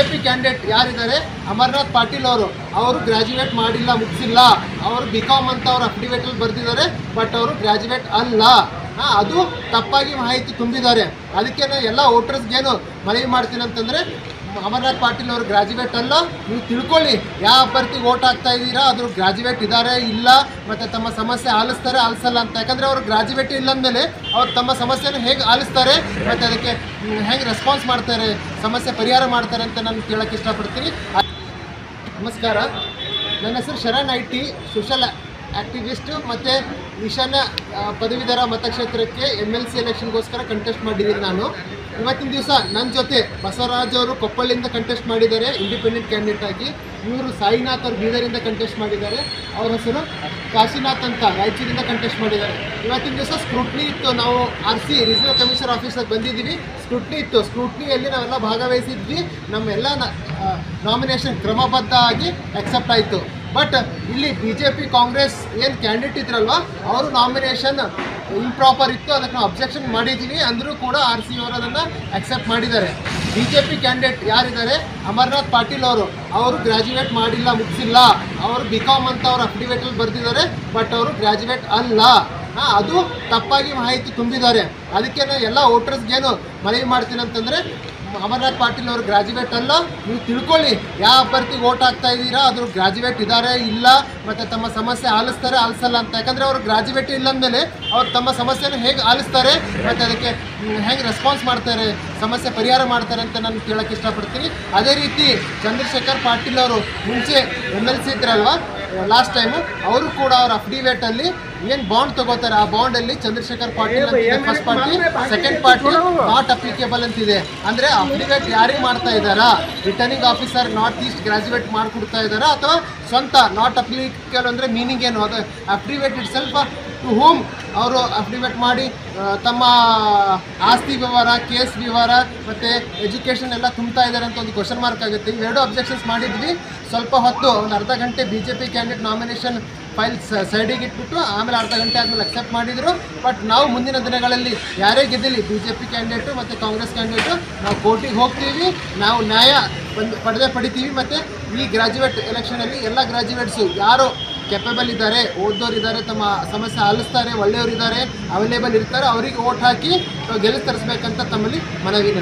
BJP candidate ಯಾರಿದ್ದಾರೆ ಅಮರನಾಥ್ ಪಾಟೀಲ್ ಅವರು graduate ಮಾಡಿಲ್ಲ, ಮುಗಿಸಿಲ್ಲ. ಅವರು ಬಿಕಾಮ್ ಅಂತ ಅವರು ಅಫಿಡವಿಟಲ್ಲಿ ಬರೆದಿದ್ದಾರೆ, ಬಟ್ ಅವರು ಗ್ರಾಜ್ಯುಯೇಟ್ ಅಲ್ಲ. ಅದು ತಪ್ಪಾಗಿ ಮಾಹಿತಿ ತುಂಬಿದ್ದಾರೆ. ಅದಕ್ಕೆ ಎಲ್ಲ ವೋಟರ್ಸ್ಗೇನು ಮನವಿ ಮಾಡ್ತೀನಿ ಅಂತಂದರೆ, ಅಮರನಾಥ್ ಪಾಟೀಲ್ ಅವರು ಗ್ರಾಜ್ಯುಯೇಟ್ ಅಲ್ಲ, ನೀವು ತಿಳ್ಕೊಳ್ಳಿ. ಯಾವ ಅಭ್ಯರ್ಥಿಗೆ ವೋಟ್ ಹಾಕ್ತಾ ಇದ್ದೀರಾ ಅದು ಗ್ರಾಜ್ಯುಯೇಟ್ ಇದ್ದಾರೆ ಇಲ್ಲ, ಮತ್ತು ತಮ್ಮ ಸಮಸ್ಯೆ ಆಲಿಸ್ತಾರೆ ಆಲಿಸಲ್ಲ ಅಂತ. ಯಾಕಂದರೆ ಅವರು ಗ್ರಾಜ್ಯುಯೇಟ್ ಇಲ್ಲ ಅಂದಮೇಲೆ ಅವ್ರು ತಮ್ಮ ಸಮಸ್ಯೆನ ಹೇಗೆ ಆಲಿಸ್ತಾರೆ ಮತ್ತು ಅದಕ್ಕೆ ಹೇಗೆ ರೆಸ್ಪಾನ್ಸ್ ಮಾಡ್ತಾರೆ, ಸಮಸ್ಯೆ ಪರಿಹಾರ ಮಾಡ್ತಾರೆ ಅಂತ ನಾನು ಕೇಳೋಕ್ಕೆ ಇಷ್ಟಪಡ್ತೀನಿ. ನಮಸ್ಕಾರ, ನನ್ನ ಹೆಸರು ಶರಣ್ ಐಟಿ, ಸೋಷಲ್ ಆ್ಯಕ್ಟಿವಿಸ್ಟು ಮತ್ತು ಈಶಾನ್ಯ ಪದವೀಧರ ಮತಕ್ಷೇತ್ರಕ್ಕೆ MLC ಎಲೆಕ್ಷನ್ಗೋಸ್ಕರ ಕಂಟೆಸ್ಟ್ ಮಾಡಿದ್ದೀನಿ. ನಾನು ಇವತ್ತಿನ ದಿವಸ ನನ್ನ ಜೊತೆ ಬಸವರಾಜ್ ಅವರು ಕೊಪ್ಪಳಿಂದ ಕಂಟೆಸ್ಟ್ ಮಾಡಿದ್ದಾರೆ ಇಂಡಿಪೆಂಡೆಂಟ್ ಕ್ಯಾಂಡಿಡೇಟ್ ಆಗಿ. ಇವರು ಸಾಯಿನಾಥ್ ಅವರು ಬೀದರಿಂದ ಕಂಟೆಸ್ಟ್ ಮಾಡಿದ್ದಾರೆ. ಅವ್ರ ಹೆಸರು ಕಾಶಿನಾಥ್ ಅಂತ ರಾಯಚೂರಿಂದ ಕಂಟೆಸ್ಟ್ ಮಾಡಿದ್ದಾರೆ. ಇವತ್ತಿನ ದಿವಸ ಸ್ಕ್ರೂಟ್ನಿ ಇತ್ತು. ನಾವು RC ರೀಜನಲ್ ಕಮಿಷನರ್ ಆಫೀಸಿಗೆ ಬಂದಿದ್ದೀವಿ. ಸ್ಕ್ರೂಟ್ನಿ ಇತ್ತು. ಸ್ಕ್ರೂಟ್ನಿಯಲ್ಲಿ ನಾವೆಲ್ಲ ಭಾಗವಹಿಸಿದ್ವಿ. ನಮ್ಮೆಲ್ಲ ನಾಮಿನೇಷನ್ ಕ್ರಮಬದ್ಧ ಆಗಿ ಅಕ್ಸೆಪ್ಟ್ ಆಯಿತು. ಬಟ್ ಇಲ್ಲಿ BJP ಕಾಂಗ್ರೆಸ್ ಏನು ಕ್ಯಾಂಡಿಡೇಟ್ ಇದ್ರಲ್ವ, ಅವರು ನಾಮಿನೇಷನ್ ಇಂಪ್ರಾಪರ್ ಇತ್ತು, ಅದಕ್ಕೆ ನಾವು ಅಬ್ಜೆಕ್ಷನ್ ಮಾಡಿದ್ದೀವಿ. ಅಂದರೂ ಕೂಡ RC ಅವರು ಅದನ್ನು ಅಕ್ಸೆಪ್ಟ್ ಮಾಡಿದ್ದಾರೆ. BJP ಕ್ಯಾಂಡಿಡೇಟ್ ಯಾರಿದ್ದಾರೆ ಅಮರನಾಥ್ ಪಾಟೀಲ್ ಅವರು ಗ್ರಾಜ್ಯುಯೇಟ್ ಮಾಡಿಲ್ಲ, ಮುಗಿಸಿಲ್ಲ. ಅವರು ಬಿಕಾಮ್ ಅಂತ ಅವರು ಅಫಿಡವಿಟಲ್ಲಿ ಬರೆದಿದ್ದಾರೆ, ಬಟ್ ಅವರು ಗ್ರಾಜ್ಯುಯೇಟ್ ಅಲ್ಲ. ಅದು ತಪ್ಪಾಗಿ ಮಾಹಿತಿ ತುಂಬಿದ್ದಾರೆ. ಅದಕ್ಕೆ ಎಲ್ಲ ವೋಟರ್ಸ್ಗೇನು ಮನವಿ ಮಾಡ್ತೀನಿ ಅಂತಂದರೆ, ಅಮರನಾಥ್ ಪಾಟೀಲ್ ಅವರು ಗ್ರಾಜ್ಯುಯೇಟ್ ಅಲ್ಲ, ನೀವು ತಿಳ್ಕೊಳ್ಳಿ. ಯಾವ ಅಭ್ಯರ್ಥಿಗೆ ವೋಟ್ ಹಾಕ್ತಾ ಇದ್ದೀರಾ ಅದು ಗ್ರಾಜ್ಯುಯೇಟ್ ಇದ್ದಾರೆ ಇಲ್ಲ, ಮತ್ತು ತಮ್ಮ ಸಮಸ್ಯೆ ಆಲಿಸ್ತಾರೆ ಆಲಿಸಲ್ಲ ಅಂತ. ಯಾಕಂದರೆ ಅವರು ಗ್ರಾಜ್ಯುಯೇಟ್ ಇಲ್ಲ ಅಂದಮೇಲೆ ಅವ್ರು ತಮ್ಮ ಸಮಸ್ಯೆನ ಹೇಗೆ ಆಲಿಸ್ತಾರೆ ಮತ್ತು ಅದಕ್ಕೆ ಹೇಗೆ ರೆಸ್ಪಾನ್ಸ್ ಮಾಡ್ತಾರೆ, ಸಮಸ್ಯೆ ಪರಿಹಾರ ಮಾಡ್ತಾರೆ ಅಂತ ನಾನು ಕೇಳೋಕ್ಕೆ ಇಷ್ಟಪಡ್ತೀನಿ. ಅದೇ ರೀತಿ ಚಂದ್ರಶೇಖರ್ ಪಾಟೀಲ್ ಅವರು ಮುಂಚೆ MLC ಇದ್ರಲ್ವ ಲಾಸ್ಟ್ ಟೈಮು, ಅವರು ಕೂಡ ಅವ್ರ ಅಫಿಡವಿಟಲ್ಲಿ ಏನು ಬಾಂಡ್ ತಗೋತಾರೆ, ಆ ಬಾಂಡಲ್ಲಿ ಚಂದ್ರಶೇಖರ್ ಪಾಟೀಲ್ ಅಂತಿದೆ first party, second party not applicable ಅಂತಿದೆ. ಅಂದರೆ ಅಫಿಡವಿಟ್ ಯಾರಿಗೆ ಮಾಡ್ತಾ ಇದ್ದಾರಾ, returning officer north East graduate ಮಾಡಿಕೊಡ್ತಾ ಇದ್ದಾರಾ ಅಥವಾ ಸ್ವಂತ ನಾಟ್ ಅಪ್ಲಿಕೇಬಲ್ ಅಂದರೆ ಮೀನಿಂಗ್ ಏನು? ಅದು affidavit itself to home ಅವರು ಅಫಿಡವಿಟ್ ಮಾಡಿ ತಮ್ಮ ಆಸ್ತಿ ವಿವರ, ಕೇಸ್ ವಿವರ ಮತ್ತು ಎಜುಕೇಷನ್ ಎಲ್ಲ ತುಂಬ್ತಾ ಇದ್ದಾರೆ ಅಂತ ಒಂದು ಕ್ವಶನ್ ಮಾರ್ಕ್ ಆಗುತ್ತೆ. ಇವೆರಡು ಅಬ್ಜೆಕ್ಷನ್ಸ್ ಮಾಡಿದ್ವಿ. ಸ್ವಲ್ಪ ಹೊತ್ತು ಒಂದು ಅರ್ಧ ಗಂಟೆ BJP ಕ್ಯಾಂಡಿಡೇಟ್ ನಾಮಿನೇಷನ್ ಫೈಲ್ ಸೈಡಿಗೆ ಇಟ್ಬಿಟ್ಟು ಆಮೇಲೆ ಅರ್ಧ ಗಂಟೆ ಆದಮೇಲೆ ಅಕ್ಸೆಪ್ಟ್ ಮಾಡಿದರು. ಬಟ್ ನಾವು ಮುಂದಿನ ದಿನಗಳಲ್ಲಿ ಯಾರೇ ಗೆದ್ದಿಲ್ಲ, BJP ಕ್ಯಾಂಡಿಡೇಟು ಮತ್ತು ಕಾಂಗ್ರೆಸ್ ಕ್ಯಾಂಡಿಡೇಟು, ನಾವು ಕೋರ್ಟಿಗೆ ಹೋಗ್ತೀವಿ, ನಾವು ನ್ಯಾಯ ಪಡಿತೀವಿ. ಮತ್ತು ಈ ಗ್ರಾಜ್ಯುಯೇಟ್ ಎಲೆಕ್ಷನಲ್ಲಿ ಎಲ್ಲ ಗ್ರಾಜ್ಯುಯೇಟ್ಸು ಯಾರು ಕೆಪಬಲ್ ಇದ್ದಾರೆ, ಓದೋರಿದ್ದಾರೆ, ತಮ್ಮ ಸಮಸ್ಯೆ ಆಲಿಸ್ತಾರೆ, ಒಳ್ಳೆಯವರಿದ್ದಾರೆ, ಅವೈಲೇಬಲ್ ಇರ್ತಾರೆ, ಅವರಿಗೆ ವೋಟ್ ಹಾಕಿ ಗೆಲ್ಲಿಸ್ತರಿಸ್ಬೇಕಂತ ತಮ್ಮಲ್ಲಿ ಮನವಿ.